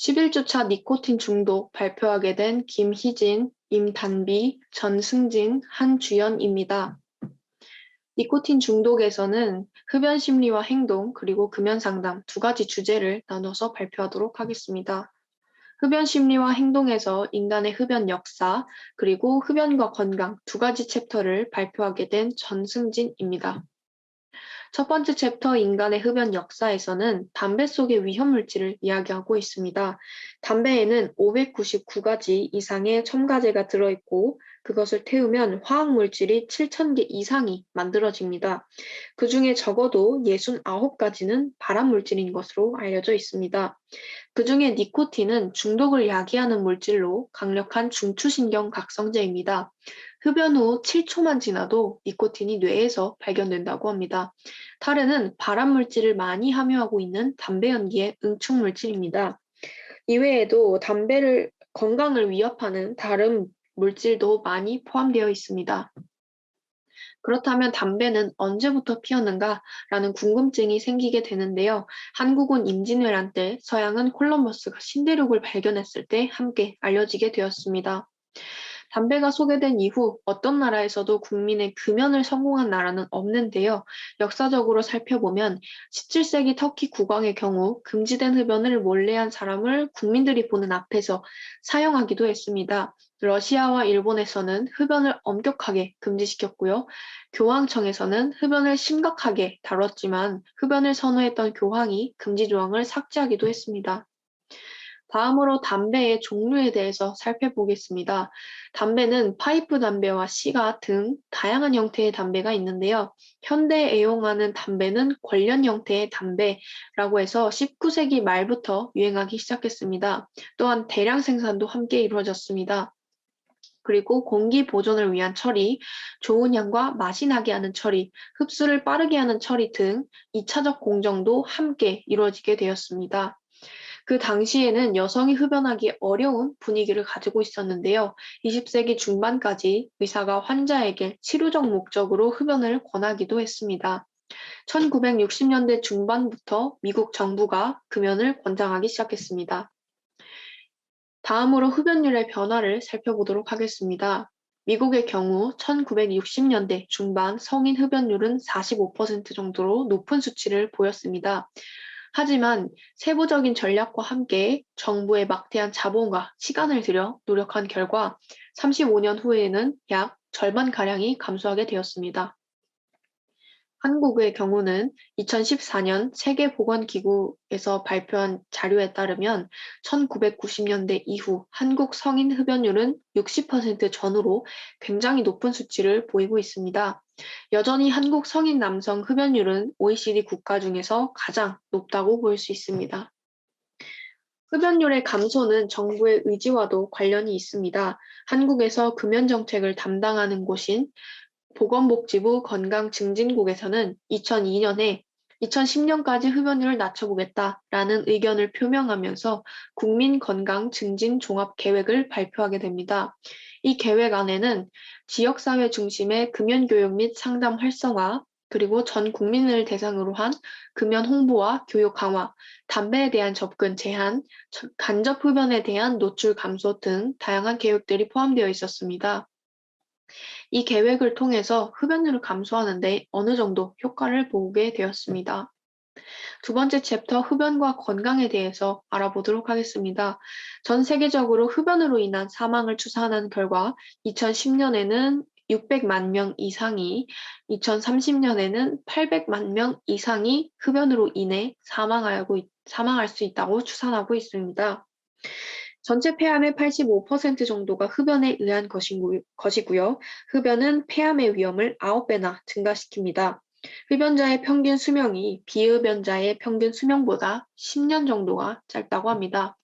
11주차 니코틴 중독 발표하게 된 김희진, 임단비, 전승진, 한주연입니다. 니코틴 중독에서는 흡연 심리와 행동, 그리고 금연 상담 두 가지 주제를 나눠서 발표하도록 하겠습니다. 흡연 심리와 행동에서 인간의 흡연 역사, 그리고 흡연과 건강 두 가지 챕터를 발표하게 된 전승진입니다. 첫 번째 챕터 인간의 흡연 역사에서는 담배 속의 위험물질을 이야기하고 있습니다. 담배에는 599가지 이상의 첨가제가 들어있고 그것을 태우면 화학물질이 7,000개 이상이 만들어집니다. 그 중에 적어도 69가지는 발암물질인 것으로 알려져 있습니다. 그 중에 니코틴은 중독을 야기하는 물질로 강력한 중추신경 각성제입니다. 흡연 후 7초만 지나도 니코틴이 뇌에서 발견된다고 합니다. 타르는 발암물질을 많이 함유하고 있는 담배 연기의 응축물질입니다. 이외에도 담배를 건강을 위협하는 다른 물질도 많이 포함되어 있습니다. 그렇다면 담배는 언제부터 피었는가라는 궁금증이 생기게 되는데요. 한국은 임진왜란 때, 서양은 콜럼버스가 신대륙을 발견했을 때 함께 알려지게 되었습니다. 담배가 소개된 이후 어떤 나라에서도 국민의 금연을 성공한 나라는 없는데요. 역사적으로 살펴보면 17세기 터키 국왕의 경우 금지된 흡연을 몰래한 사람을 국민들이 보는 앞에서 사형하기도 했습니다. 러시아와 일본에서는 흡연을 엄격하게 금지시켰고요. 교황청에서는 흡연을 심각하게 다뤘지만 흡연을 선호했던 교황이 금지 조항을 삭제하기도 했습니다. 다음으로 담배의 종류에 대해서 살펴보겠습니다. 담배는 파이프 담배와 시가 등 다양한 형태의 담배가 있는데요. 현대에 애용하는 담배는 관련 형태의 담배라고 해서 19세기 말부터 유행하기 시작했습니다. 또한 대량 생산도 함께 이루어졌습니다. 그리고 공기 보존을 위한 처리, 좋은 향과 맛이 나게 하는 처리, 흡수를 빠르게 하는 처리 등 2차적 공정도 함께 이루어지게 되었습니다. 그 당시에는 여성이 흡연하기 어려운 분위기를 가지고 있었는데요. 20세기 중반까지 의사가 환자에게 치료적 목적으로 흡연을 권하기도 했습니다. 1960년대 중반부터 미국 정부가 금연을 권장하기 시작했습니다. 다음으로 흡연율의 변화를 살펴보도록 하겠습니다. 미국의 경우 1960년대 중반 성인 흡연율은 45% 정도로 높은 수치를 보였습니다. 하지만 세부적인 전략과 함께 정부의 막대한 자본과 시간을 들여 노력한 결과 35년 후에는 약 절반가량이 감소하게 되었습니다. 한국의 경우는 2014년 세계보건기구에서 발표한 자료에 따르면 1990년대 이후 한국 성인 흡연율은 60% 전후로 굉장히 높은 수치를 보이고 있습니다. 여전히 한국 성인 남성 흡연율은 OECD 국가 중에서 가장 높다고 볼 수 있습니다. 흡연율의 감소는 정부의 의지와도 관련이 있습니다. 한국에서 금연 정책을 담당하는 곳인 보건복지부 건강증진국에서는 2002년에 2010년까지 흡연율을 낮춰보겠다라는 의견을 표명하면서 국민건강증진종합계획을 발표하게 됩니다. 이 계획 안에는 지역사회 중심의 금연교육 및 상담 활성화, 그리고 전 국민을 대상으로 한 금연 홍보와 교육 강화, 담배에 대한 접근 제한, 간접 흡연에 대한 노출 감소 등 다양한 계획들이 포함되어 있었습니다. 이 계획을 통해서 흡연율을 감소하는 데 어느 정도 효과를 보게 되었습니다. 두 번째 챕터 흡연과 건강에 대해서 알아보도록 하겠습니다. 전 세계적으로 흡연으로 인한 사망을 추산한 결과 2010년에는 600만 명 이상이, 2030년에는 800만 명 이상이 흡연으로 인해 사망할 수 있다고 추산하고 있습니다. 전체 폐암의 85% 정도가 흡연에 의한 것이고요. 흡연은 폐암의 위험을 9배나 증가시킵니다. 흡연자의 평균 수명이 비흡연자의 평균 수명보다 10년 정도가 짧다고 합니다.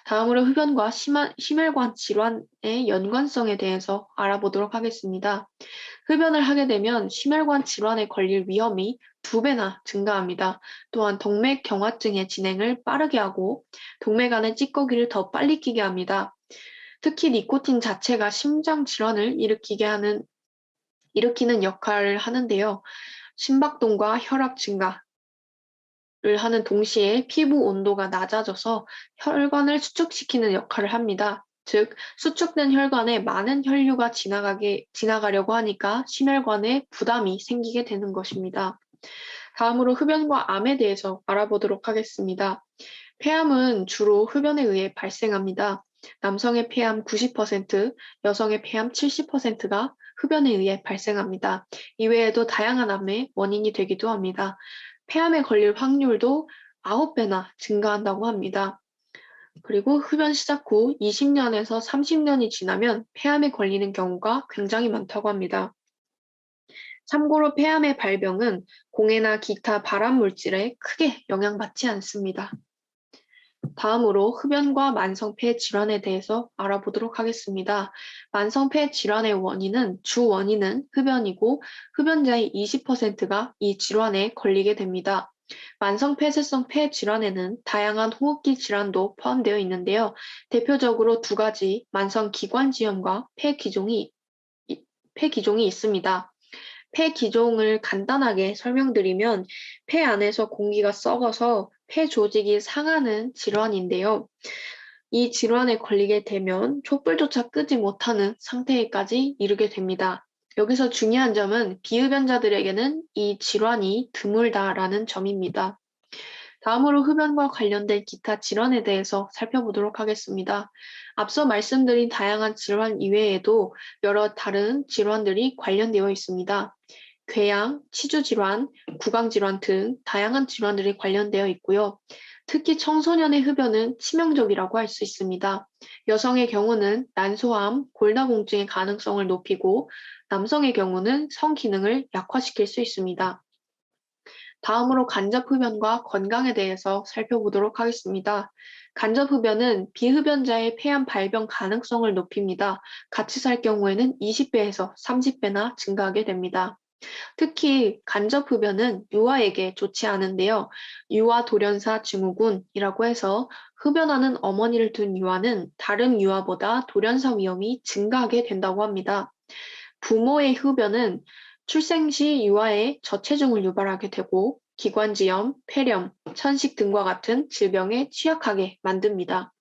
다음으로 흡연과 심혈관 질환의 연관성에 대해서 알아보도록 하겠습니다. 흡연을 하게 되면 심혈관 질환에 걸릴 위험이 2배나 증가합니다. 또한 동맥경화증의 진행을 빠르게 하고 동맥 안의 찌꺼기를 더 빨리 끼게 합니다. 특히 니코틴 자체가 심장 질환을 일으키는 역할을 하는데요. 심박동과 혈압 증가, 하는 동시에 피부 온도가 낮아져서 혈관을 수축시키는 역할을 합니다. 즉, 수축된 혈관에 많은 혈류가 지나가려고 하니까 심혈관에 부담이 생기게 되는 것입니다. 다음으로 흡연과 암에 대해서 알아보도록 하겠습니다. 폐암은 주로 흡연에 의해 발생합니다. 남성의 폐암 90%, 여성의 폐암 70%가 흡연에 의해 발생합니다. 이외에도 다양한 암의 원인이 되기도 합니다. 폐암에 걸릴 확률도 9배나 증가한다고 합니다. 그리고 흡연 시작 후 20년에서 30년이 지나면 폐암에 걸리는 경우가 굉장히 많다고 합니다. 참고로 폐암의 발병은 공해나 기타 발암 물질에 크게 영향받지 않습니다. 다음으로 흡연과 만성폐 질환에 대해서 알아보도록 하겠습니다. 만성폐 질환의 주 원인은 흡연이고 흡연자의 20%가 이 질환에 걸리게 됩니다. 만성폐쇄성 폐 질환에는 다양한 호흡기 질환도 포함되어 있는데요. 대표적으로 두 가지 만성기관지염과 폐기종이 있습니다. 폐 기종을 간단하게 설명드리면 폐 안에서 공기가 썩어서 폐 조직이 상하는 질환인데요. 이 질환에 걸리게 되면 촛불조차 끄지 못하는 상태에까지 이르게 됩니다. 여기서 중요한 점은 비흡연자들에게는 이 질환이 드물다라는 점입니다. 다음으로 흡연과 관련된 기타 질환에 대해서 살펴보도록 하겠습니다. 앞서 말씀드린 다양한 질환 이외에도 여러 다른 질환들이 관련되어 있습니다. 궤양, 치주질환, 구강질환 등 다양한 질환들이 관련되어 있고요. 특히 청소년의 흡연은 치명적이라고 할 수 있습니다. 여성의 경우는 난소암, 골다공증의 가능성을 높이고 남성의 경우는 성기능을 약화시킬 수 있습니다. 다음으로 간접흡연과 건강에 대해서 살펴보도록 하겠습니다. 간접흡연은 비흡연자의 폐암 발병 가능성을 높입니다. 같이 살 경우에는 20배에서 30배나 증가하게 됩니다. 특히 간접흡연은 유아에게 좋지 않은데요. 유아 돌연사 증후군이라고 해서 흡연하는 어머니를 둔 유아는 다른 유아보다 돌연사 위험이 증가하게 된다고 합니다. 부모의 흡연은 출생 시 유아에 저체중을 유발하게 되고 기관지염, 폐렴, 천식 등과 같은 질병에 취약하게 만듭니다.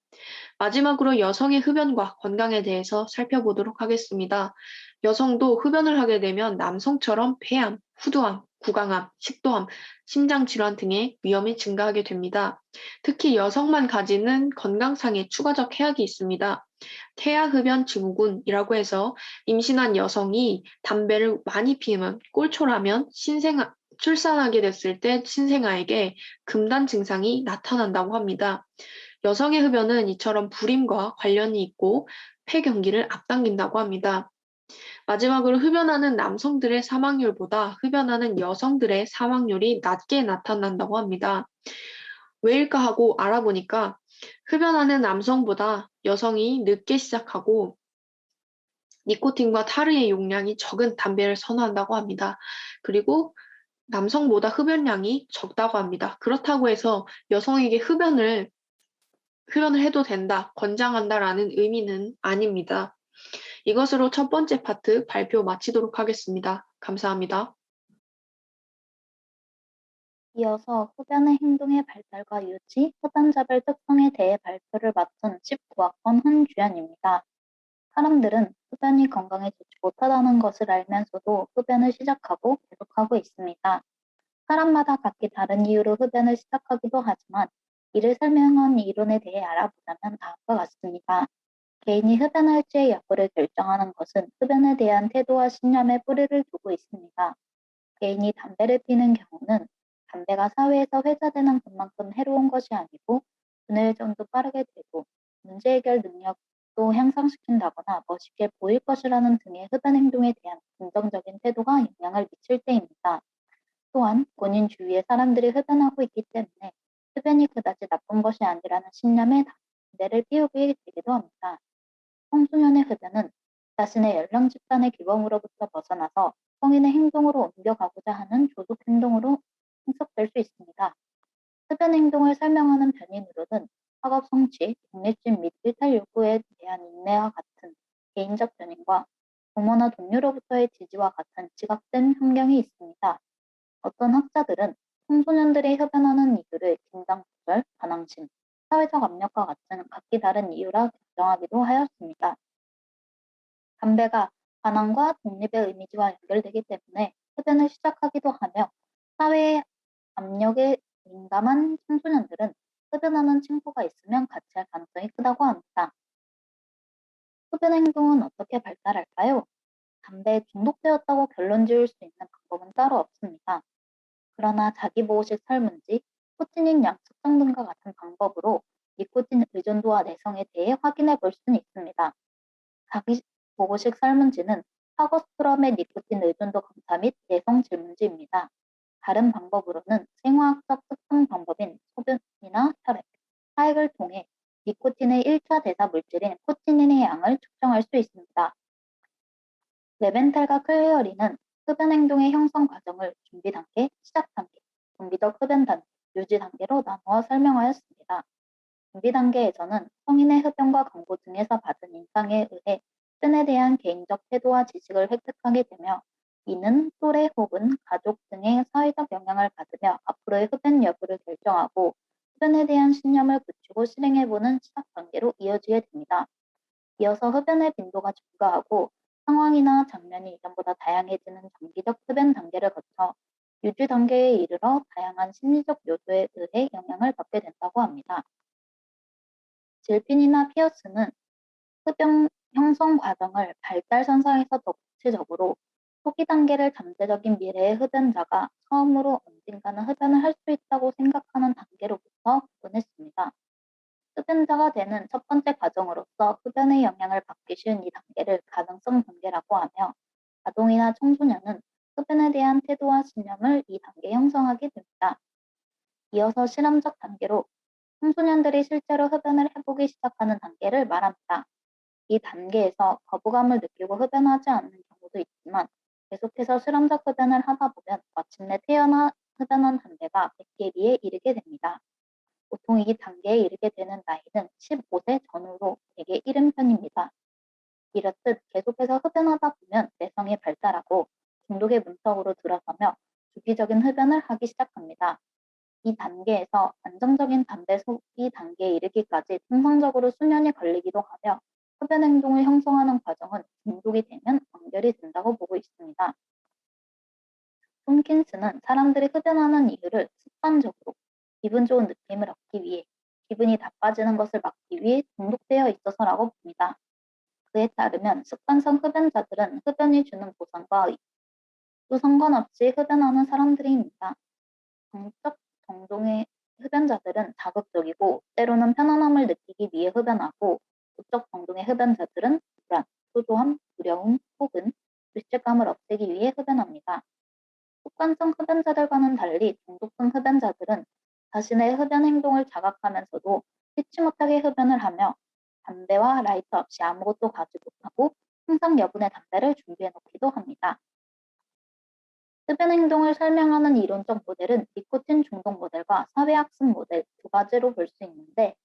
마지막으로 여성의 흡연과 건강에 대해서 살펴보도록 하겠습니다. 여성도 흡연을 하게 되면 남성처럼 폐암, 후두암, 구강암, 식도암, 심장질환 등의 위험이 증가하게 됩니다. 특히 여성만 가지는 건강상의 추가적 해악이 있습니다. 태아흡연 증후군이라고 해서 임신한 여성이 담배를 많이 피우면 꼴초라면 출산하게 됐을 때 신생아에게 금단 증상이 나타난다고 합니다. 여성의 흡연은 이처럼 불임과 관련이 있고 폐경기를 앞당긴다고 합니다. 마지막으로 흡연하는 남성들의 사망률보다 흡연하는 여성들의 사망률이 낮게 나타난다고 합니다. 왜일까 하고 알아보니까 흡연하는 남성보다 여성이 늦게 시작하고 니코틴과 타르의 용량이 적은 담배를 선호한다고 합니다. 그리고 남성보다 흡연량이 적다고 합니다. 그렇다고 해서 여성에게 흡연을 해도 된다, 권장한다라는 의미는 아닙니다. 이것으로 첫 번째 파트 발표 마치도록 하겠습니다. 감사합니다. 이어서 흡연의 행동의 발달과 유지, 흡연자별 특성에 대해 발표를 맡은 19학번 한주연입니다. 사람들은 흡연이 건강에 좋지 못하다는 것을 알면서도 흡연을 시작하고 계속하고 있습니다. 사람마다 각기 다른 이유로 흡연을 시작하기도 하지만 이를 설명한 이론에 대해 알아보자면 다음과 같습니다. 개인이 흡연할지의 여부를 결정하는 것은 흡연에 대한 태도와 신념에 뿌리를 두고 있습니다. 개인이 담배를 피는 경우는 담배가 사회에서 회자되는 것만큼 해로운 것이 아니고 분해점도 빠르게 되고 문제 해결 능력도 향상시킨다거나 멋있게 보일 것이라는 등의 흡연 행동에 대한 긍정적인 태도가 영향을 미칠 때입니다. 또한 본인 주위의 사람들이 흡연하고 있기 때문에 흡연이 그다지 나쁜 것이 아니라는 신념에 담배를 피우게 되기도 합니다. 청소년의 흡연은 자신의 연령 집단의 규범으로부터 벗어나서 성인의 행동으로 옮겨가고자 하는 조속 행동으로 해석될 수 있습니다. 흡연 행동을 설명하는 변인으로는 학업 성취, 독립심 및 일탈 욕구에 대한 인내와 같은 개인적 변인과 부모나 동료로부터의 지지와 같은 지각된 환경이 있습니다. 어떤 학자들은 청소년들이 흡연하는 이유를 긴장 조절, 반항심, 사회적 압력과 같은 각기 다른 이유라 결정하기도 하였습니다. 담배가 반항과 독립의 이미지와 연결되기 때문에 흡연을 시작하기도 하며 사회의 압력에 민감한 청소년들은 흡연하는 친구가 있으면 같이 할 가능성이 크다고 합니다. 흡연 행동은 어떻게 발달할까요? 담배에 중독되었다고 결론 지을 수 있는 방법은 따로 없습니다. 그러나 자기보호식 설문지, 코티닌 양 측정 등과 같은 방법으로 니코틴 의존도와 내성에 대해 확인해 볼 수는 있습니다. 자기보호식 설문지는 파거스프럼의 니코틴 의존도 검사 및 내성 질문지입니다. 다른 방법으로는 생화학적 측정 방법인 소변이나 혈액, 사액을 통해 니코틴의 1차 대사 물질인 코티닌의 양을 측정할 수 있습니다. 레벤탈과 클레어리는 흡연 행동의 형성 과정을 준비 단계, 시작 단계, 동기적 흡연 단계, 유지 단계로 나누어 설명하였습니다. 준비 단계에서는 성인의 흡연과 광고 등에서 받은 인상에 의해 흡연에 대한 개인적 태도와 지식을 획득하게 되며 이는 또래 혹은 가족 등의 사회적 영향을 받으며 앞으로의 흡연 여부를 결정하고 흡연에 대한 신념을 굳히고 실행해보는 시작 단계로 이어지게 됩니다. 이어서 흡연의 빈도가 증가하고 상황이나 장면이 이전보다 다양해지는 장기적 흡연 단계를 거쳐 유지 단계에 이르러 다양한 심리적 요소에 의해 영향을 받게 된다고 합니다. 질핀이나 피어스는 흡연 형성 과정을 발달선상에서 더 구체적으로 초기 단계를 잠재적인 미래의 흡연자가 처음으로 언젠가는 흡연을 할 수 있다고 생각하는 단계로부터 구분했습니다. 흡연자가 되는 첫 번째 과정으로서 흡연의 영향을 받기 쉬운 이 단계를 가능성 단계라고 하며 아동이나 청소년은 흡연에 대한 태도와 신념을 이 단계에 형성하게 됩니다. 이어서 실험적 단계로 청소년들이 실제로 흡연을 해보기 시작하는 단계를 말합니다. 이 단계에서 거부감을 느끼고 흡연하지 않는 경우도 있지만 계속해서 실험적 흡연을 하다 보면 마침내 태어나 흡연한 단계가 100개비에 이르게 됩니다. 보통 이 단계에 이르게 되는 나이는 15세 전후로 되게 이른 편입니다. 이렇듯 계속해서 흡연하다 보면 내성이 발달하고 중독의 문턱으로 들어서며 주기적인 흡연을 하기 시작합니다. 이 단계에서 안정적인 담배 소비 단계에 이르기까지 통상적으로 수년이 걸리기도 하며 흡연 행동을 형성하는 과정은 중독이 되면 완결이 된다고 보고 있습니다. 톰킨스는 사람들이 흡연하는 이유를 습관적으로 기분 좋은 느낌을 얻기 위해 기분이 나빠지는 것을 막기 위해 중독되어 있어서라고 봅니다. 그에 따르면 습관성 흡연자들은 흡연이 주는 보상과 또 상관없이 흡연하는 사람들입니다. 정적 정동의 흡연자들은 자극적이고 때로는 편안함을 느끼기 위해 흡연하고 도적 정동의 흡연자들은 불안, 초조함, 두려움 혹은 죄책감을 없애기 위해 흡연합니다. 습관성 흡연자들과는 달리 중독성 흡연자들은 자신의 흡연 행동을 자각하면서도 피치 못하게 흡연을 하며 담배와 라이터 없이 아무것도 가지 못하고 항상 여분의 담배를 준비해 놓기도 합니다. 흡연 행동을 설명하는 이론적 모델은 니코틴 중독 모델과 사회학습 모델 두 가지로 볼 수 있는데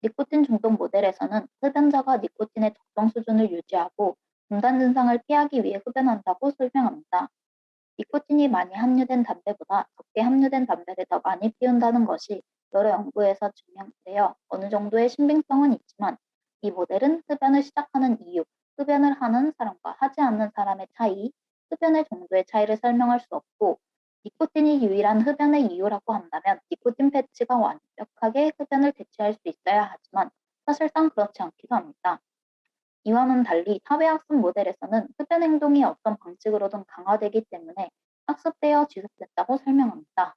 니코틴 중독 모델에서는 흡연자가 니코틴의 적정 수준을 유지하고 중단 증상을 피하기 위해 흡연한다고 설명합니다. 니코틴이 많이 함유된 담배보다 적게 함유된 담배를 더 많이 피운다는 것이 여러 연구에서 증명되어 어느 정도의 신빙성은 있지만 이 모델은 흡연을 시작하는 이유, 흡연을 하는 사람과 하지 않는 사람의 차이, 흡연의 정도의 차이를 설명할 수 없고 니코틴이 유일한 흡연의 이유라고 한다면 니코틴 패치가 완벽하게 흡연을 대체할 수 있어야 하지만 사실상 그렇지 않기도 합니다. 이와는 달리 사회학습 모델에서는 흡연 행동이 어떤 방식으로든 강화되기 때문에 학습되어 지속된다고 설명합니다.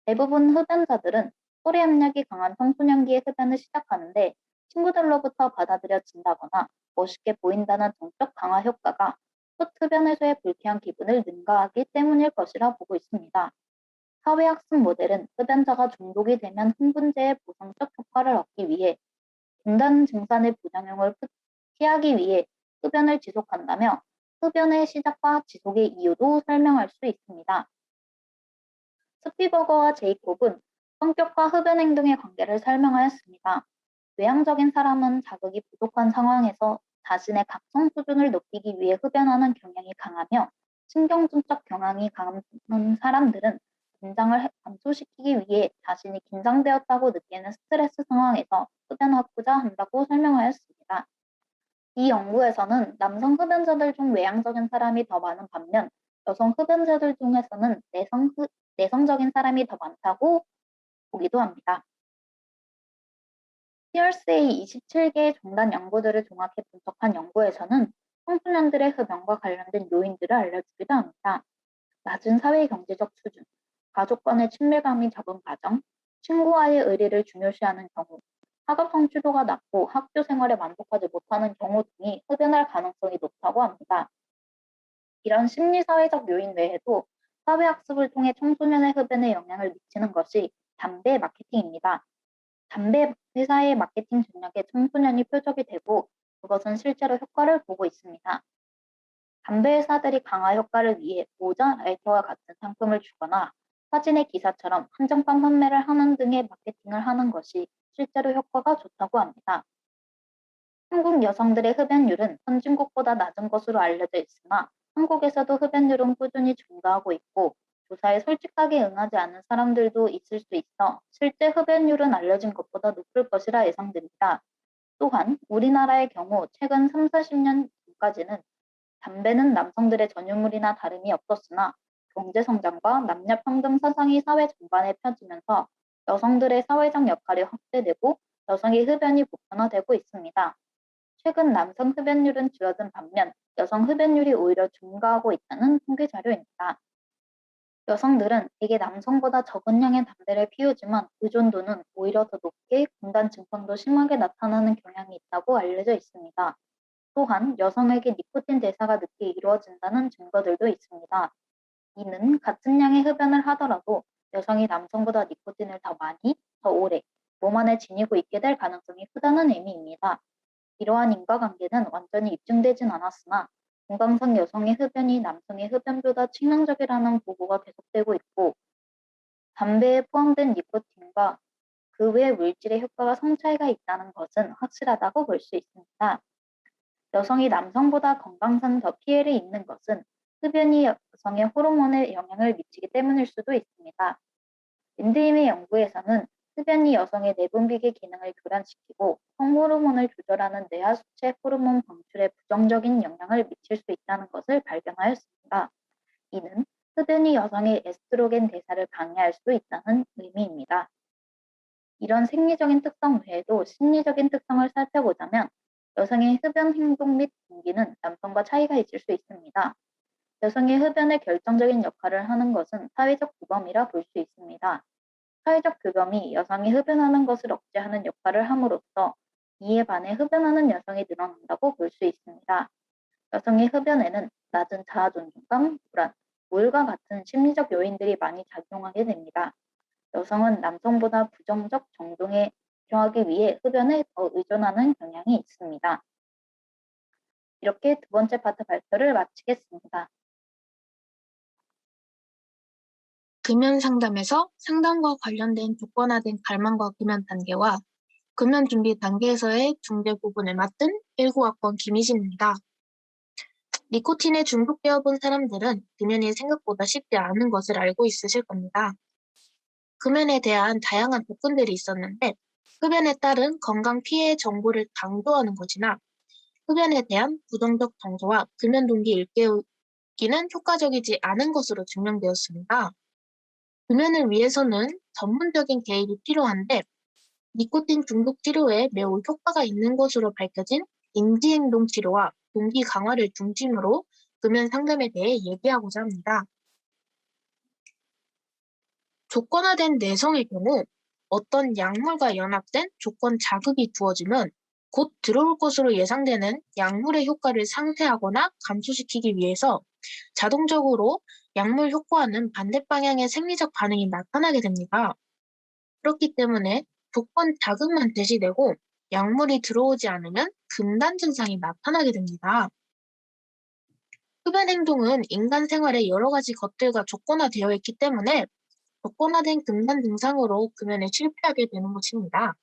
대부분 흡연자들은 소리 압력이 강한 청소년기에 흡연을 시작하는데 친구들로부터 받아들여진다거나 멋있게 보인다는 정적 강화 효과가 첫 흡연에서의 불쾌한 기분을 능가하기 때문일 것이라 보고 있습니다. 사회학습 모델은 흡연자가 중독이 되면 흥분제의 보상적 효과를 얻기 위해 중단 증산의 부작용을 피하기 위해 흡연을 지속한다며 흡연의 시작과 지속의 이유도 설명할 수 있습니다. 스피버거와 제이콥은 성격과 흡연 행동의 관계를 설명하였습니다. 외향적인 사람은 자극이 부족한 상황에서 자신의 각성 수준을 높이기 위해 흡연하는 경향이 강하며 신경전적 경향이 강한 사람들은 긴장을 감소시키기 위해 자신이 긴장되었다고 느끼는 스트레스 상황에서 흡연하고자 한다고 설명하였습니다. 이 연구에서는 남성 흡연자들 중 외향적인 사람이 더 많은 반면 여성 흡연자들 중에서는 내성적인 사람이 더 많다고 보기도 합니다. 피어스의 27개의 종단 연구들을 종합해 분석한 연구에서는 청소년들의 흡연과 관련된 요인들을 알려주기도 합니다. 낮은 사회 경제적 수준, 가족 간의 친밀감이 적은 가정, 친구와의 의리를 중요시하는 경우, 학업 성취도가 낮고 학교 생활에 만족하지 못하는 경우 등이 흡연할 가능성이 높다고 합니다. 이런 심리사회적 요인 외에도 사회학습을 통해 청소년의 흡연에 영향을 미치는 것이 담배 마케팅입니다. 담배 회사의 마케팅 전략에 청소년이 표적이 되고 그것은 실제로 효과를 보고 있습니다. 담배 회사들이 강화 효과를 위해 모자, 라이터와 같은 상품을 주거나 사진의 기사처럼 한정판 판매를 하는 등의 마케팅을 하는 것이 실제로 효과가 좋다고 합니다. 한국 여성들의 흡연율은 선진국보다 낮은 것으로 알려져 있으나 한국에서도 흡연율은 꾸준히 증가하고 있고 조사에 솔직하게 응하지 않은 사람들도 있을 수 있어 실제 흡연율은 알려진 것보다 높을 것이라 예상됩니다. 또한 우리나라의 경우 최근 3, 40년 전까지는 담배는 남성들의 전유물이나 다름이 없었으나 경제성장과 남녀평등 사상이 사회 전반에 펴지면서 여성들의 사회적 역할이 확대되고 여성의 흡연이 보편화되고 있습니다. 최근 남성 흡연율은 줄어든 반면 여성 흡연율이 오히려 증가하고 있다는 통계 자료입니다. 여성들은 대개 남성보다 적은 양의 담배를 피우지만 의존도는 오히려 더 높게 금단 증상도 심하게 나타나는 경향이 있다고 알려져 있습니다. 또한 여성에게 니코틴 대사가 늦게 이루어진다는 증거들도 있습니다. 이는 같은 양의 흡연을 하더라도 여성이 남성보다 니코틴을 더 많이, 더 오래 몸 안에 지니고 있게 될 가능성이 크다는 의미입니다. 이러한 인과관계는 완전히 입증되진 않았으나 건강상 여성의 흡연이 남성의 흡연보다 치명적이라는 보고가 계속되고 있고 담배에 포함된 니코틴과 그 외 물질의 효과가 성차이가 있다는 것은 확실하다고 볼 수 있습니다. 여성이 남성보다 건강상 더 피해를 입는 것은 흡연이 여성의 호르몬에 영향을 미치기 때문일 수도 있습니다. 린드임의 연구에서는 흡연이 여성의 내분비계 기능을 교란시키고 성호르몬을 조절하는 뇌하수체 호르몬 방출에 부정적인 영향을 미칠 수 있다는 것을 발견하였습니다. 이는 흡연이 여성의 에스트로겐 대사를 방해할 수 있다는 의미입니다. 이런 생리적인 특성 외에도 심리적인 특성을 살펴보자면 여성의 흡연 행동 및 동기는 남성과 차이가 있을 수 있습니다. 여성의 흡연에 결정적인 역할을 하는 것은 사회적 규범이라 볼 수 있습니다. 사회적 규범이 여성이 흡연하는 것을 억제하는 역할을 함으로써 이에 반해 흡연하는 여성이 늘어난다고 볼 수 있습니다. 여성의 흡연에는 낮은 자아존중감, 불안, 우울과 같은 심리적 요인들이 많이 작용하게 됩니다. 여성은 남성보다 부정적 정동에 집중하기 위해 흡연에 더 의존하는 경향이 있습니다. 이렇게 두 번째 파트 발표를 마치겠습니다. 금연 상담에서 상담과 관련된 조건화된 갈망과 금연 단계와 금연 준비 단계에서의 중대 부분을 맡은 19학번 김희진입니다. 니코틴에 중독되어 본 사람들은 금연이 생각보다 쉽지 않은 것을 알고 있으실 겁니다. 금연에 대한 다양한 접근들이 있었는데 흡연에 따른 건강 피해 정보를 강조하는 것이나 흡연에 대한 부정적 정서와 금연 동기 일깨우기는 효과적이지 않은 것으로 증명되었습니다. 금연을 위해서는 전문적인 개입이 필요한데 니코틴 중독 치료에 매우 효과가 있는 것으로 밝혀진 인지행동 치료와 동기 강화를 중심으로 금연 상담에 대해 얘기하고자 합니다. 조건화된 내성의 경우 어떤 약물과 연합된 조건 자극이 주어지면 곧 들어올 것으로 예상되는 약물의 효과를 상쇄하거나 감소시키기 위해서 자동적으로 약물 효과와는 반대 방향의 생리적 반응이 나타나게 됩니다. 그렇기 때문에 조건 자극만 제시되고 약물이 들어오지 않으면 금단 증상이 나타나게 됩니다. 흡연 행동은 인간 생활의 여러 가지 것들과 조건화되어 있기 때문에 조건화된 금단 증상으로 금연에 실패하게 되는 것입니다.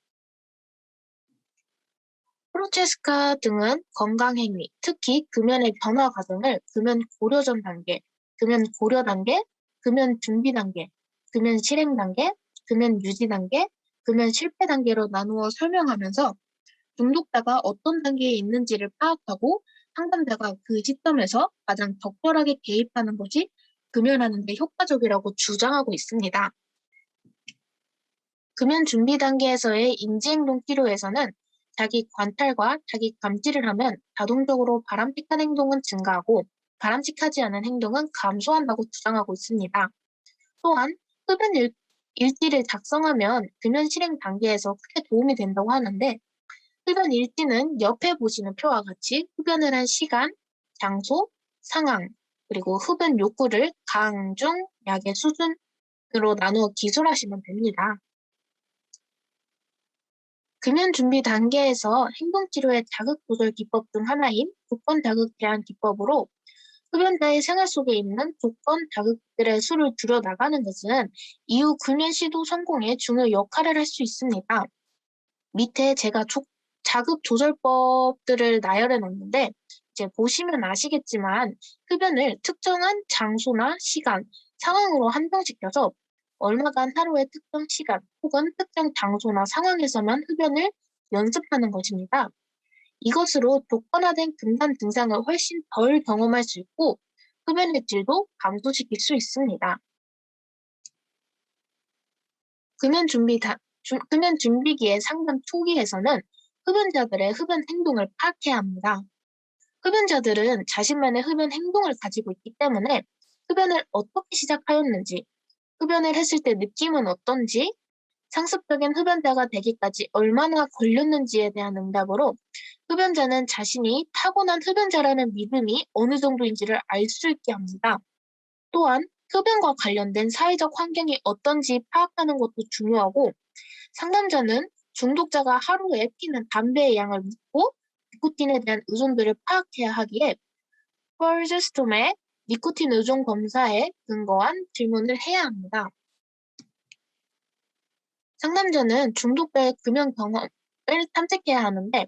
프로체스카 등은 건강행위, 특히 금연의 변화 과정을 금연 고려 전 단계, 금연 고려 단계, 금연 준비 단계, 금연 실행 단계, 금연 유지 단계, 금연 실패 단계로 나누어 설명하면서 중독자가 어떤 단계에 있는지를 파악하고 상담자가 그 시점에서 가장 적절하게 개입하는 것이 금연하는 데 효과적이라고 주장하고 있습니다. 금연 준비 단계에서의 인지행동 치료에서는 자기 관찰과 자기 감지를 하면 자동적으로 바람직한 행동은 증가하고 바람직하지 않은 행동은 감소한다고 주장하고 있습니다. 또한 흡연 일지를 작성하면 금연 실행 단계에서 크게 도움이 된다고 하는데 흡연 일지는 옆에 보시는 표와 같이 흡연을 한 시간, 장소, 상황, 그리고 흡연 욕구를 강, 중, 약의 수준으로 나누어 기술하시면 됩니다. 금연 준비 단계에서 행동치료의 자극 조절 기법 중 하나인 조건 자극 제한 기법으로 흡연자의 생활 속에 있는 조건 자극들의 수를 줄여나가는 것은 이후 금연 시도 성공에 중요 역할을 할 수 있습니다. 밑에 제가 자극 조절법들을 나열해 놨는데 이제 보시면 아시겠지만 흡연을 특정한 장소나 시간, 상황으로 한정시켜서 얼마간 하루의 특정 시간 혹은 특정 장소나 상황에서만 흡연을 연습하는 것입니다. 이것으로 조건화된 금단 증상을 훨씬 덜 경험할 수 있고 흡연의 질도 감소시킬 수 있습니다. 금연 준비기의 상담 초기에서는 흡연자들의 흡연 행동을 파악해야 합니다. 흡연자들은 자신만의 흡연 행동을 가지고 있기 때문에 흡연을 어떻게 시작하였는지, 흡연을 했을 때 느낌은 어떤지, 상습적인 흡연자가 되기까지 얼마나 걸렸는지에 대한 응답으로 흡연자는 자신이 타고난 흡연자라는 믿음이 어느 정도인지를 알 수 있게 합니다. 또한 흡연과 관련된 사회적 환경이 어떤지 파악하는 것도 중요하고 상담자는 중독자가 하루에 피는 담배의 양을 묻고 니코틴에 대한 의존도를 파악해야 하기에 펄즈스톰의 니코틴 의존 검사에 근거한 질문을 해야 합니다. 상담자는 중독자의 금연 경험을 탐색해야 하는데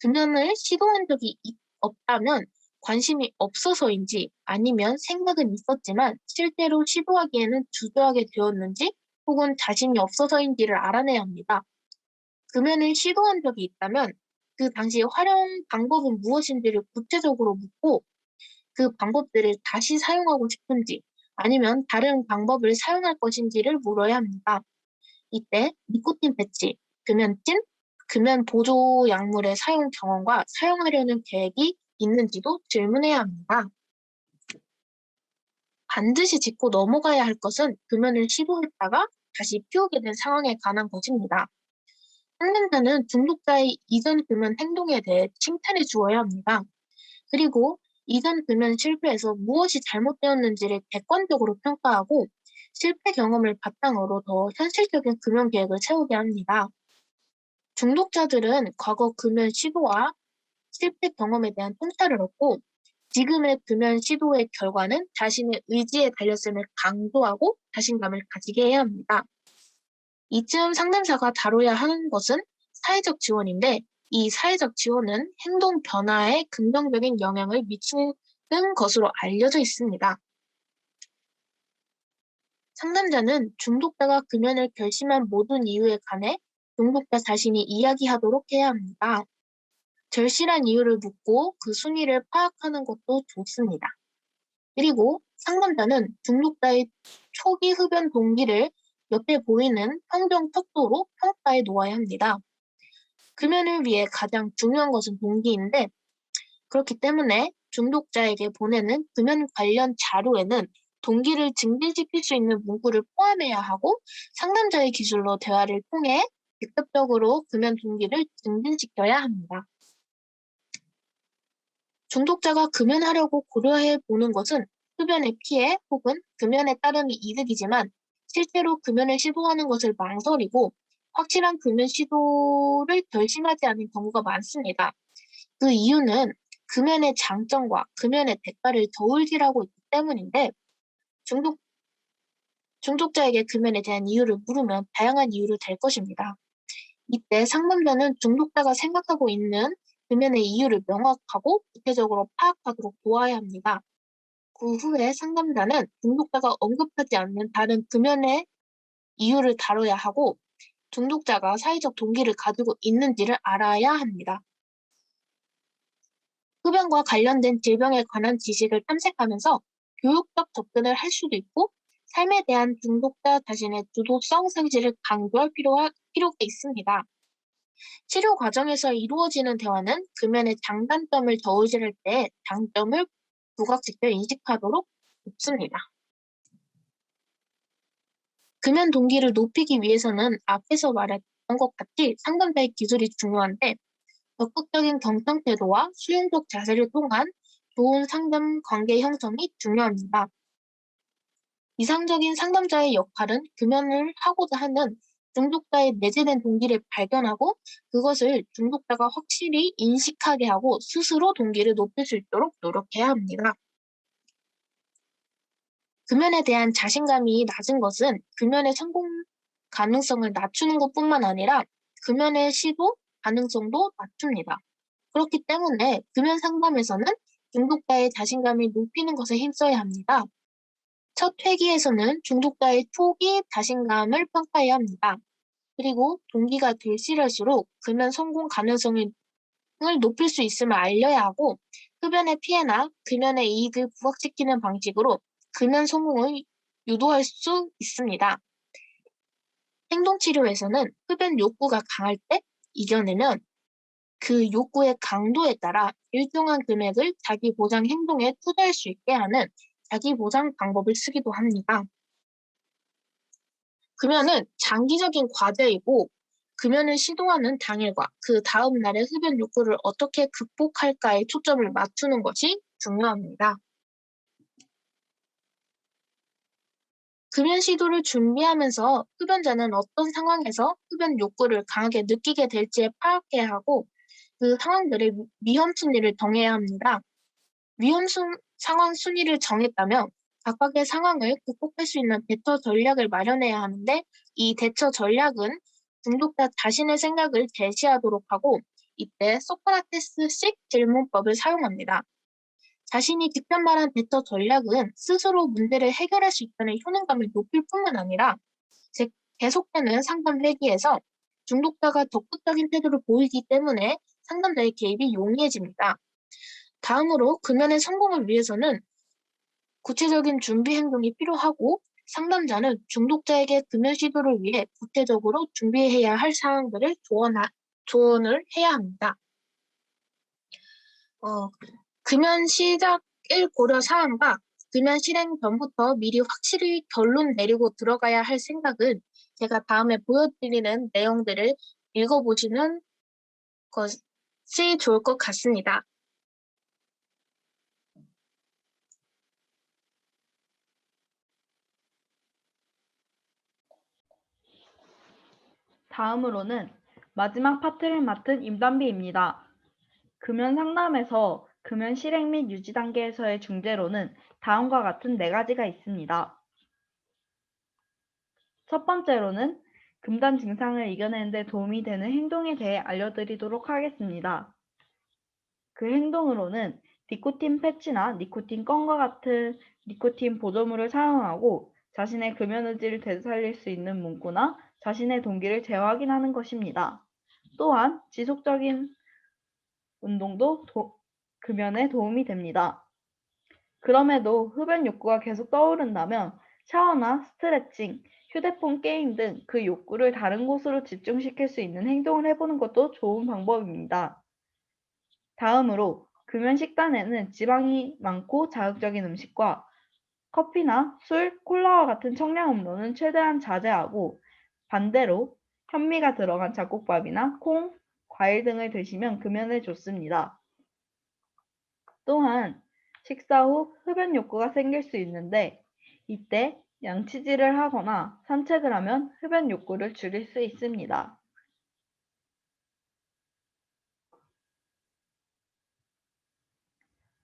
금연을 시도한 적이 없다면 관심이 없어서인지 아니면 생각은 있었지만 실제로 시도하기에는 주저하게 되었는지 혹은 자신이 없어서인지를 알아내야 합니다. 금연을 시도한 적이 있다면 그 당시 활용 방법은 무엇인지를 구체적으로 묻고 그 방법들을 다시 사용하고 싶은지 아니면 다른 방법을 사용할 것인지를 물어야 합니다. 이때 니코틴 패치, 금연찜, 금연 보조 약물의 사용 경험과 사용하려는 계획이 있는지도 질문해야 합니다. 반드시 짚고 넘어가야 할 것은 금연을 시도했다가 다시 피우게 된 상황에 관한 것입니다. 상담자는 중독자의 이전 금연 행동에 대해 칭찬해 주어야 합니다. 그리고 이전 금연 실패에서 무엇이 잘못되었는지를 객관적으로 평가하고 실패 경험을 바탕으로 더 현실적인 금연 계획을 세우게 합니다. 중독자들은 과거 금연 시도와 실패 경험에 대한 통찰을 얻고 지금의 금연 시도의 결과는 자신의 의지에 달렸음을 강조하고 자신감을 가지게 해야 합니다. 이쯤 상담사가 다뤄야 하는 것은 사회적 지원인데 이 사회적 지원은 행동 변화에 긍정적인 영향을 미치는 것으로 알려져 있습니다. 상담자는 중독자가 금연을 결심한 모든 이유에 관해 중독자 자신이 이야기하도록 해야 합니다. 절실한 이유를 묻고 그 순위를 파악하는 것도 좋습니다. 그리고 상담자는 중독자의 초기 흡연 동기를 옆에 보이는 평정 척도로 평가해 놓아야 합니다. 금연을 위해 가장 중요한 것은 동기인데 그렇기 때문에 중독자에게 보내는 금연 관련 자료에는 동기를 증진시킬 수 있는 문구를 포함해야 하고 상담자의 기술로 대화를 통해 직접적으로 금연 동기를 증진시켜야 합니다. 중독자가 금연하려고 고려해 보는 것은 흡연의 피해 혹은 금연에 따르는 이득이지만 실제로 금연을 시도하는 것을 망설이고 확실한 금연 시도를 결심하지 않은 경우가 많습니다. 그 이유는 금연의 장점과 금연의 대가를 저울질하고 있기 때문인데 중독자에게 금연에 대한 이유를 물으면 다양한 이유를 댈 것입니다. 이때 상담자는 중독자가 생각하고 있는 금연의 이유를 명확하고 구체적으로 파악하도록 도와야 합니다. 그 후에 상담자는 중독자가 언급하지 않는 다른 금연의 이유를 다뤄야 하고 중독자가 사회적 동기를 가지고 있는지를 알아야 합니다. 흡연과 관련된 질병에 관한 지식을 탐색하면서 교육적 접근을 할 수도 있고 삶에 대한 중독자 자신의 주도성 상실을 강조할 필요가 있습니다. 치료 과정에서 이루어지는 대화는 금연의 장단점을 저울질할 때 장점을 부각시켜 인식하도록 돕습니다. 금연 동기를 높이기 위해서는 앞에서 말했던 것 같이 상담자의 기술이 중요한데 적극적인 경청 태도와 수용적 자세를 통한 좋은 상담 관계 형성이 중요합니다. 이상적인 상담자의 역할은 금연을 하고자 하는 중독자의 내재된 동기를 발견하고 그것을 중독자가 확실히 인식하게 하고 스스로 동기를 높일 수 있도록 노력해야 합니다. 금연에 대한 자신감이 낮은 것은 금연의 성공 가능성을 낮추는 것뿐만 아니라 금연의 시도 가능성도 낮춥니다. 그렇기 때문에 금연 상담에서는 중독자의 자신감을 높이는 것에 힘써야 합니다. 첫 회기에서는 중독자의 초기 자신감을 평가해야 합니다. 그리고 동기가 될수록 금연 성공 가능성을 높일 수 있음을 알려야 하고 흡연의 피해나 금연의 이익을 부각시키는 방식으로 금연 성공을 유도할 수 있습니다. 행동치료에서는 흡연 욕구가 강할 때 이겨내면 그 욕구의 강도에 따라 일정한 금액을 자기 보상 행동에 투자할 수 있게 하는 자기 보상 방법을 쓰기도 합니다. 금연은 장기적인 과제이고 금연을 시도하는 당일과 그 다음 날의 흡연 욕구를 어떻게 극복할까에 초점을 맞추는 것이 중요합니다. 금연 시도를 준비하면서 흡연자는 어떤 상황에서 흡연 욕구를 강하게 느끼게 될지에 파악해야 하고 그 상황들의 위험 순위를 정해야 합니다. 상황 순위를 정했다면 각각의 상황을 극복할 수 있는 대처 전략을 마련해야 하는데 이 대처 전략은 중독자 자신의 생각을 제시하도록 하고 이때 소크라테스식 질문법을 사용합니다. 자신이 직접 말한 대처 전략은 스스로 문제를 해결할 수 있다는 효능감을 높일 뿐만 아니라 계속되는 상담 회기에서 중독자가 적극적인 태도를 보이기 때문에 상담자의 개입이 용이해집니다. 다음으로 금연의 성공을 위해서는 구체적인 준비 행동이 필요하고 상담자는 중독자에게 금연 시도를 위해 구체적으로 준비해야 할 사항들을 조언을 해야 합니다. 금연 시작을 고려 사항과 금연 실행 전부터 미리 확실히 결론 내리고 들어가야 할 생각은 제가 다음에 보여드리는 내용들을 읽어보시는 것이 좋을 것 같습니다. 다음으로는 마지막 파트를 맡은 임단비입니다. 금연 상담에서 금연 실행 및 유지 단계에서의 중재로는 다음과 같은 4가지가 있습니다. 첫 번째로는 금단 증상을 이겨내는 데 도움이 되는 행동에 대해 알려드리도록 하겠습니다. 그 행동으로는 니코틴 패치나 니코틴 껌과 같은 니코틴 보조물을 사용하고 자신의 금연 의지를 되살릴 수 있는 문구나 자신의 동기를 재확인하는 것입니다. 또한 지속적인 운동도 금연에 도움이 됩니다. 그럼에도 흡연 욕구가 계속 떠오른다면 샤워나 스트레칭, 휴대폰 게임 등 그 욕구를 다른 곳으로 집중시킬 수 있는 행동을 해보는 것도 좋은 방법입니다. 다음으로 금연 식단에는 지방이 많고 자극적인 음식과 커피나 술, 콜라와 같은 청량음료는 최대한 자제하고 반대로 현미가 들어간 잡곡밥이나 콩, 과일 등을 드시면 금연에 좋습니다. 또한 식사 후 흡연 욕구가 생길 수 있는데 이때 양치질을 하거나 산책을 하면 흡연 욕구를 줄일 수 있습니다.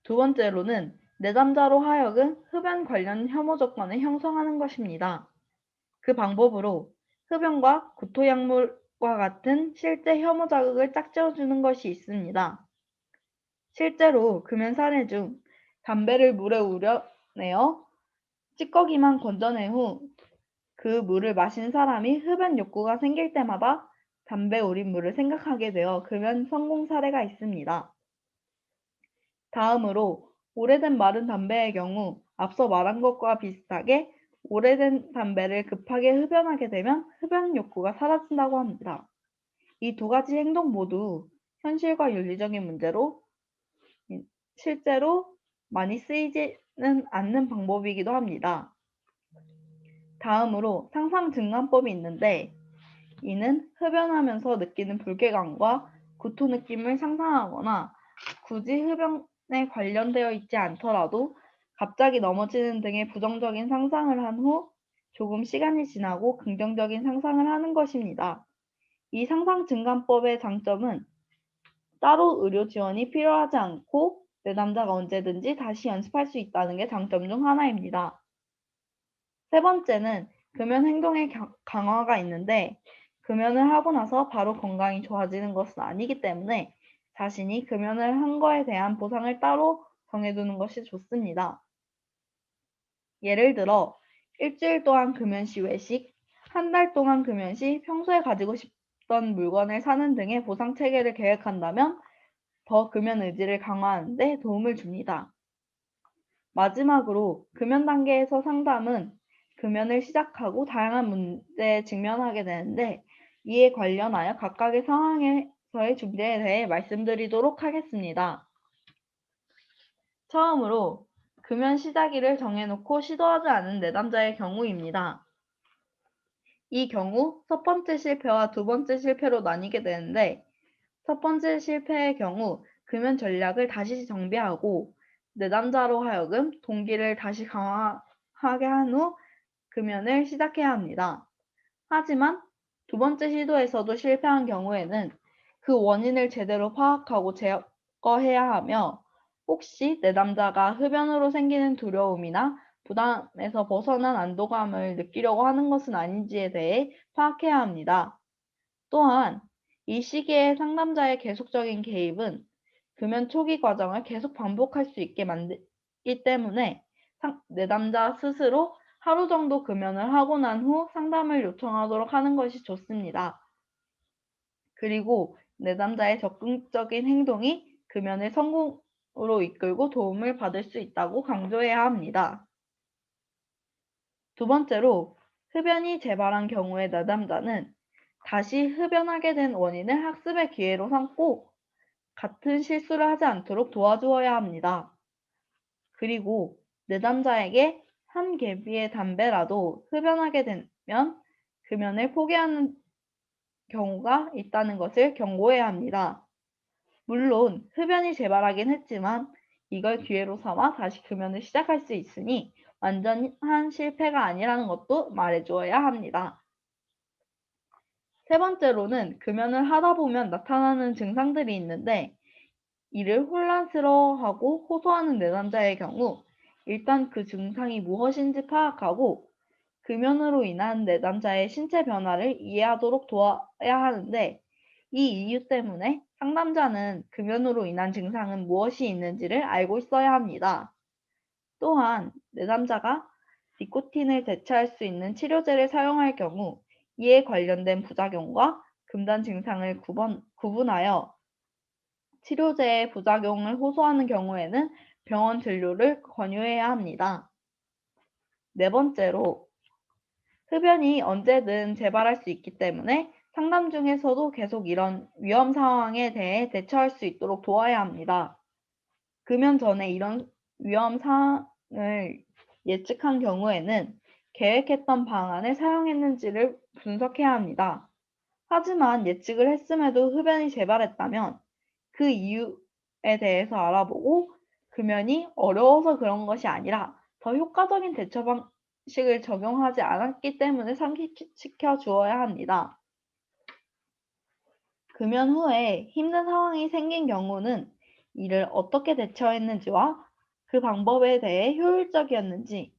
두 번째로는 내담자로 하여금 흡연 관련 혐오 조건을 형성하는 것입니다. 그 방법으로 흡연과 구토약물과 같은 실제 혐오 자극을 짝지어주는 것이 있습니다. 실제로 금연 사례 중 담배를 물에 우려 내어 찌꺼기만 건져낸 후 그 물을 마신 사람이 흡연 욕구가 생길 때마다 담배 우린 물을 생각하게 되어 금연 성공 사례가 있습니다. 다음으로 오래된 마른 담배의 경우 앞서 말한 것과 비슷하게 오래된 담배를 급하게 흡연하게 되면 흡연 욕구가 사라진다고 합니다. 이 두 가지 행동 모두 현실과 윤리적인 문제로 실제로 많이 쓰이지는 않는 방법이기도 합니다. 다음으로 상상 증강법이 있는데 이는 흡연하면서 느끼는 불쾌감과 구토 느낌을 상상하거나 굳이 흡연에 관련되어 있지 않더라도 갑자기 넘어지는 등의 부정적인 상상을 한 후 조금 시간이 지나고 긍정적인 상상을 하는 것입니다. 이 상상 증강법의 장점은 따로 의료 지원이 필요하지 않고 내담자가 언제든지 다시 연습할 수 있다는 게 장점 중 하나입니다. 세 번째는 금연 행동의 강화가 있는데 금연을 하고 나서 바로 건강이 좋아지는 것은 아니기 때문에 자신이 금연을 한 거에 대한 보상을 따로 정해두는 것이 좋습니다. 예를 들어 일주일 동안 금연 시 외식, 한 달 동안 금연 시 평소에 가지고 싶던 물건을 사는 등의 보상 체계를 계획한다면 더 금연 의지를 강화하는 데 도움을 줍니다. 마지막으로 금연 단계에서 상담은 금연을 시작하고 다양한 문제에 직면하게 되는데 이에 관련하여 각각의 상황에서의 준비에 대해 말씀드리도록 하겠습니다. 처음으로 금연 시작일을 정해놓고 시도하지 않은 내담자의 경우입니다. 이 경우 첫 번째 실패와 두 번째 실패로 나뉘게 되는데 첫 번째 실패의 경우 금연 전략을 다시 정비하고 내담자로 하여금 동기를 다시 강화하게 한 후 금연을 시작해야 합니다. 하지만 두 번째 시도에서도 실패한 경우에는 그 원인을 제대로 파악하고 제거해야 하며 혹시 내담자가 흡연으로 생기는 두려움이나 부담에서 벗어난 안도감을 느끼려고 하는 것은 아닌지에 대해 파악해야 합니다. 또한 이 시기에 상담자의 계속적인 개입은 금연 초기 과정을 계속 반복할 수 있게 만들기 때문에 내담자 스스로 하루 정도 금연을 하고 난 후 상담을 요청하도록 하는 것이 좋습니다. 그리고 내담자의 적극적인 행동이 금연을 성공으로 이끌고 도움을 받을 수 있다고 강조해야 합니다. 두 번째로 흡연이 재발한 경우의 내담자는 다시 흡연하게 된 원인을 학습의 기회로 삼고 같은 실수를 하지 않도록 도와주어야 합니다. 그리고 내담자에게 한 개비의 담배라도 흡연하게 되면 금연을 포기하는 경우가 있다는 것을 경고해야 합니다. 물론 흡연이 재발하긴 했지만 이걸 기회로 삼아 다시 금연을 시작할 수 있으니 완전한 실패가 아니라는 것도 말해주어야 합니다. 세 번째로는 금연을 하다 보면 나타나는 증상들이 있는데 이를 혼란스러워하고 호소하는 내담자의 경우 일단 그 증상이 무엇인지 파악하고 금연으로 인한 내담자의 신체 변화를 이해하도록 도와야 하는데 이 이유 때문에 상담자는 금연으로 인한 증상은 무엇이 있는지를 알고 있어야 합니다. 또한 내담자가 니코틴을 대체할 수 있는 치료제를 사용할 경우 이에 관련된 부작용과 금단 증상을 구분하여 치료제의 부작용을 호소하는 경우에는 병원 진료를 권유해야 합니다. 네 번째로 흡연이 언제든 재발할 수 있기 때문에 상담 중에서도 계속 이런 위험 상황에 대해 대처할 수 있도록 도와야 합니다. 금연 전에 이런 위험 상황을 예측한 경우에는 계획했던 방안을 사용했는지를 분석해야 합니다. 하지만 예측을 했음에도 흡연이 재발했다면 그 이유에 대해서 알아보고 금연이 어려워서 그런 것이 아니라 더 효과적인 대처 방식을 적용하지 않았기 때문에 상기시켜 주어야 합니다. 금연 후에 힘든 상황이 생긴 경우는 이를 어떻게 대처했는지와 그 방법에 대해 효율적이었는지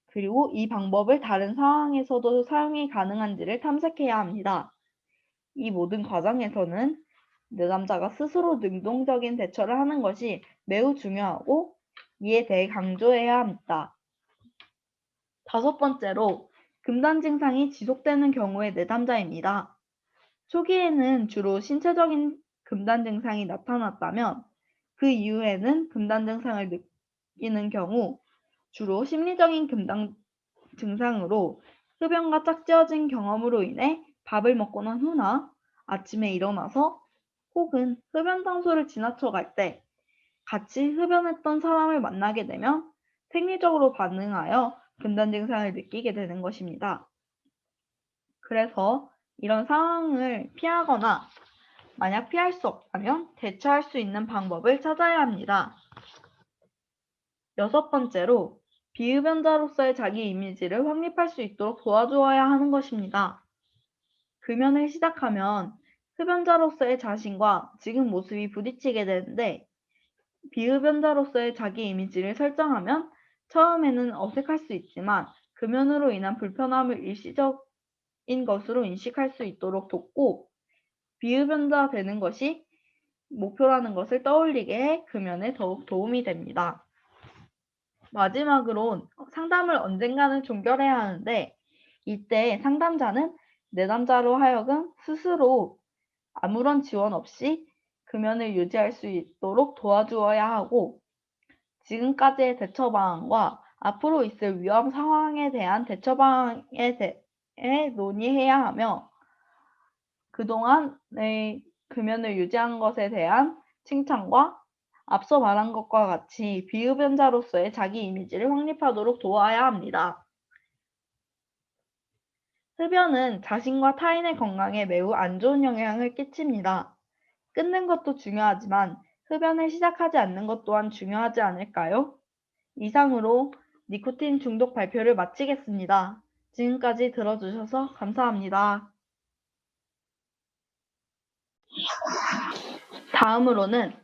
그리고 이 방법을 다른 상황에서도 사용이 가능한지를 탐색해야 합니다. 이 모든 과정에서는 내담자가 스스로 능동적인 대처를 하는 것이 매우 중요하고 이에 대해 강조해야 합니다. 5번째로 금단 증상이 지속되는 경우의 내담자입니다. 초기에는 주로 신체적인 금단 증상이 나타났다면 그 이후에는 금단 증상을 느끼는 경우 주로 심리적인 금단 증상으로 흡연과 짝지어진 경험으로 인해 밥을 먹고 난 후나 아침에 일어나서 혹은 흡연 장소를 지나쳐갈 때 같이 흡연했던 사람을 만나게 되면 생리적으로 반응하여 금단 증상을 느끼게 되는 것입니다. 그래서 이런 상황을 피하거나 만약 피할 수 없다면 대처할 수 있는 방법을 찾아야 합니다. 6번째로 비흡연자로서의 자기 이미지를 확립할 수 있도록 도와주어야 하는 것입니다. 금연을 시작하면 흡연자로서의 자신과 지금 모습이 부딪히게 되는데 비흡연자로서의 자기 이미지를 설정하면 처음에는 어색할 수 있지만 금연으로 인한 불편함을 일시적인 것으로 인식할 수 있도록 돕고 비흡연자 되는 것이 목표라는 것을 떠올리게 해 금연에 더욱 도움이 됩니다. 마지막으로 상담을 언젠가는 종결해야 하는데 이때 상담자는 내담자로 하여금 스스로 아무런 지원 없이 금연을 유지할 수 있도록 도와주어야 하고 지금까지의 대처 방안과 앞으로 있을 위험 상황에 대한 대처 방안에 대해 논의해야 하며 그동안의 금연을 유지한 것에 대한 칭찬과 앞서 말한 것과 같이 비흡연자로서의 자기 이미지를 확립하도록 도와야 합니다. 흡연은 자신과 타인의 건강에 매우 안 좋은 영향을 끼칩니다. 끊는 것도 중요하지만 흡연을 시작하지 않는 것 또한 중요하지 않을까요? 이상으로 니코틴 중독 발표를 마치겠습니다. 지금까지 들어주셔서 감사합니다. 다음으로는